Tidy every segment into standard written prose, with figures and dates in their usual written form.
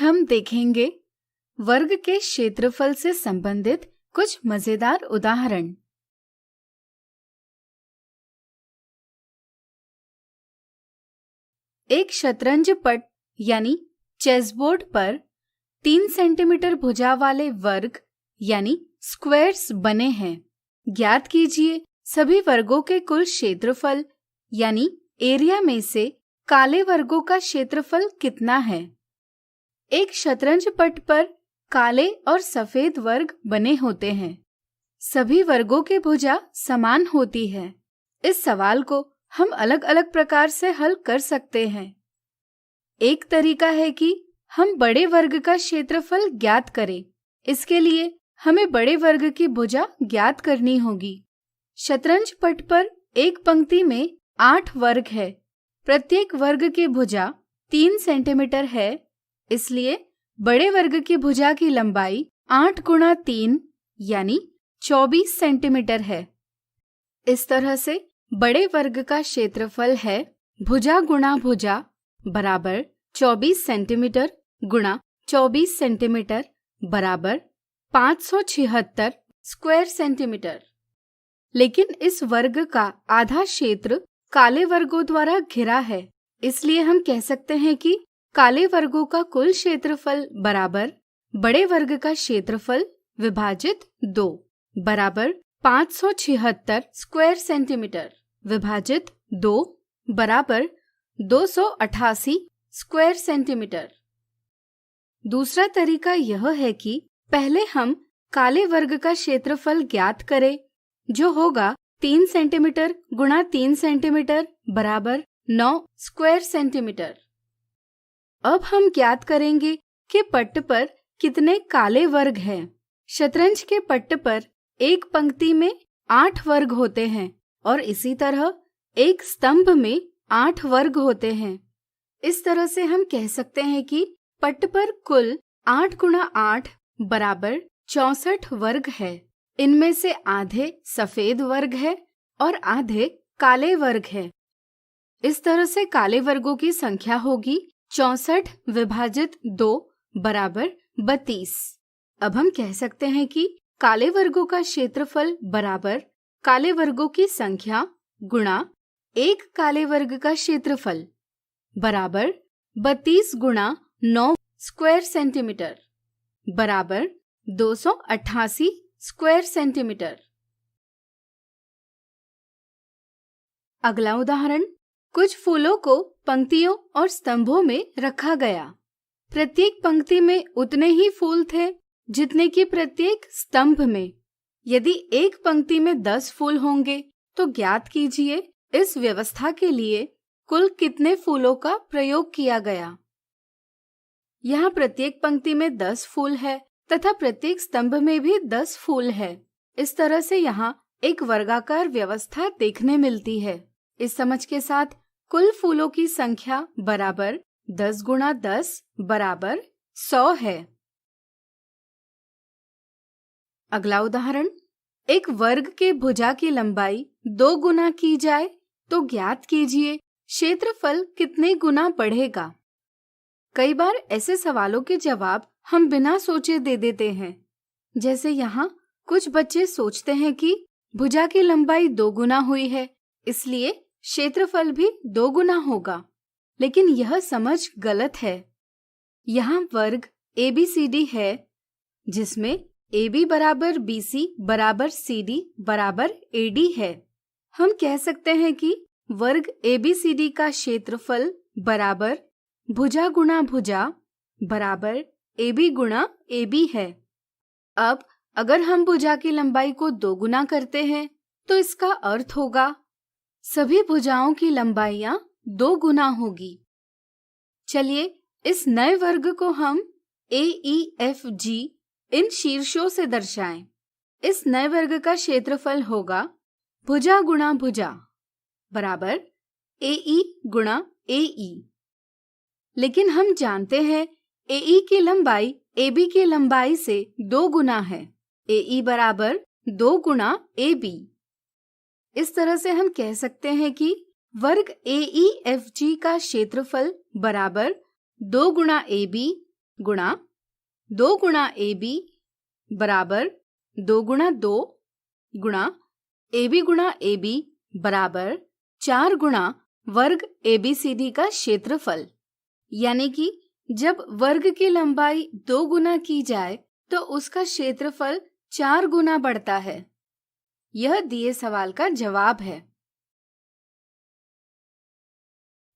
हम देखेंगे वर्ग के क्षेत्रफल से संबंधित कुछ मजेदार उदाहरण। एक शतरंज पट यानी चेसबोर्ड पर 3 सेंटीमीटर भुजा वाले वर्ग यानी स्क्वायर्स बने हैं। ज्ञात कीजिए सभी वर्गों के कुल क्षेत्रफल यानी एरिया में से काले वर्गों का क्षेत्रफल कितना है। एक शतरंज पट पर काले और सफेद वर्ग बने होते हैं। सभी वर्गों की भुजा समान होती है। इस सवाल को हम अलग अलग प्रकार से हल कर सकते हैं। एक तरीका है कि हम बड़े वर्ग का क्षेत्रफल ज्ञात करें। इसके लिए हमें बड़े वर्ग की भुजा ज्ञात करनी होगी। शतरंज पट पर एक पंक्ति में 8 वर्ग है। प्रत्येक वर्ग की भुजा 3 सेंटीमीटर है। इसलिए बड़े वर्ग की भुजा की लंबाई 8 गुणा 3 यानी 24 सेंटीमीटर है। इस तरह से बड़े वर्ग का क्षेत्रफल है भुजा गुणा भुजा बराबर 24 सेंटीमीटर गुणा 24 सेंटीमीटर बराबर 576 स्क्वायर सेंटीमीटर। लेकिन इस वर्ग का आधा क्षेत्र काले वर्गों द्वारा घिरा है। इसलिए हम कह सकते हैं कि काले वर्गों का कुल क्षेत्रफल बराबर बड़े वर्ग का क्षेत्रफल विभाजित 2 बराबर 576 स्क्वायर सेंटीमीटर विभाजित 2 बराबर 288 स्क्वायर सेंटीमीटर। दूसरा तरीका यह है कि पहले हम काले वर्ग का क्षेत्रफल ज्ञात करें, जो होगा 3 सेंटीमीटर गुणा 3 सेंटीमीटर बराबर 9 स्क्वायर सेंटीमीटर। अब हम ज्ञात करेंगे कि पट्ट पर कितने काले वर्ग हैं। शतरंज के पट्ट पर एक पंक्ति में 8 वर्ग होते हैं और इसी तरह एक स्तंभ में 8 वर्ग होते हैं। इस तरह से हम कह सकते हैं कि पट्ट पर कुल 8 गुणा 8 बराबर 64 वर्ग है। इनमें से आधे सफेद वर्ग है और आधे काले वर्ग है। इस तरह से काले वर्गों की संख्या होगी 64 विभाजित 2 बराबर 32। अब हम कह सकते हैं कि काले वर्गों का क्षेत्रफल बराबर काले वर्गों की संख्या गुणा एक काले वर्ग का क्षेत्रफल बराबर 32 गुणा 9 स्क्वायर सेंटीमीटर बराबर 288 स्क्वायर सेंटीमीटर। अगला उदाहरण, कुछ फूलों को पंक्तियों और स्तंभों में रखा गया। प्रत्येक पंक्ति में उतने ही फूल थे जितने कि प्रत्येक स्तंभ में। यदि एक पंक्ति में 10 फूल होंगे तो ज्ञात कीजिए इस व्यवस्था के लिए कुल कितने फूलों का प्रयोग किया गया। यहाँ प्रत्येक पंक्ति में 10 फूल है तथा प्रत्येक स्तंभ में भी 10 फूल है। इस तरह से यहाँ एक वर्गाकार व्यवस्था देखने मिलती है। इस समझ के साथ कुल फूलों की संख्या बराबर 10 गुणा 10 बराबर 100 है। अगला उदाहरण, एक वर्ग के भुजा की लंबाई 2 गुना की जाए तो ज्ञात कीजिए क्षेत्रफल कितने गुना बढ़ेगा। कई बार ऐसे सवालों के जवाब हम बिना सोचे दे देते हैं। जैसे यहाँ कुछ बच्चे सोचते हैं कि भुजा की लंबाई 2 गुना हुई है, इसलिए क्षेत्रफल भी 2 गुना होगा। लेकिन यह समझ गलत है। यहाँ वर्ग ABCD है जिसमें AB बराबर BC बराबर CD बराबर AD है। हम कह सकते हैं कि वर्ग ABCD का क्षेत्रफल बराबर भुजा गुणा भुजा बराबर AB गुणा AB है। अब अगर हम भुजा की लंबाई को 2 गुना करते हैं तो इसका अर्थ होगा सभी भुजाओं की लंबाइयां 2 गुना होगी। चलिए इस नए वर्ग को हम AEFG इन शीर्षों से दर्शाएं। इस नए वर्ग का क्षेत्रफल होगा भुजा गुणा भुजा बराबर AE गुणा AE। लेकिन हम जानते हैं AE की लंबाई AB की लंबाई से 2 गुना है। AE बराबर 2 गुणा AB। इस तरह से हम कह सकते हैं कि वर्ग AEFG का क्षेत्रफल बराबर 2 गुणा AB गुणा 2 गुणा AB बराबर 2 गुणा 2 गुणा AB गुणा AB बराबर 4 गुणा वर्ग ABCD का क्षेत्रफल। यानी कि जब वर्ग की लंबाई 2 गुना की जाए तो उसका क्षेत्रफल 4 गुना बढ़ता है। यह दिए सवाल का जवाब है।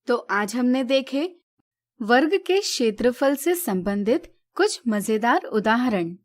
तो आज हमने देखे वर्ग के क्षेत्रफल से संबंधित कुछ मजेदार उदाहरण।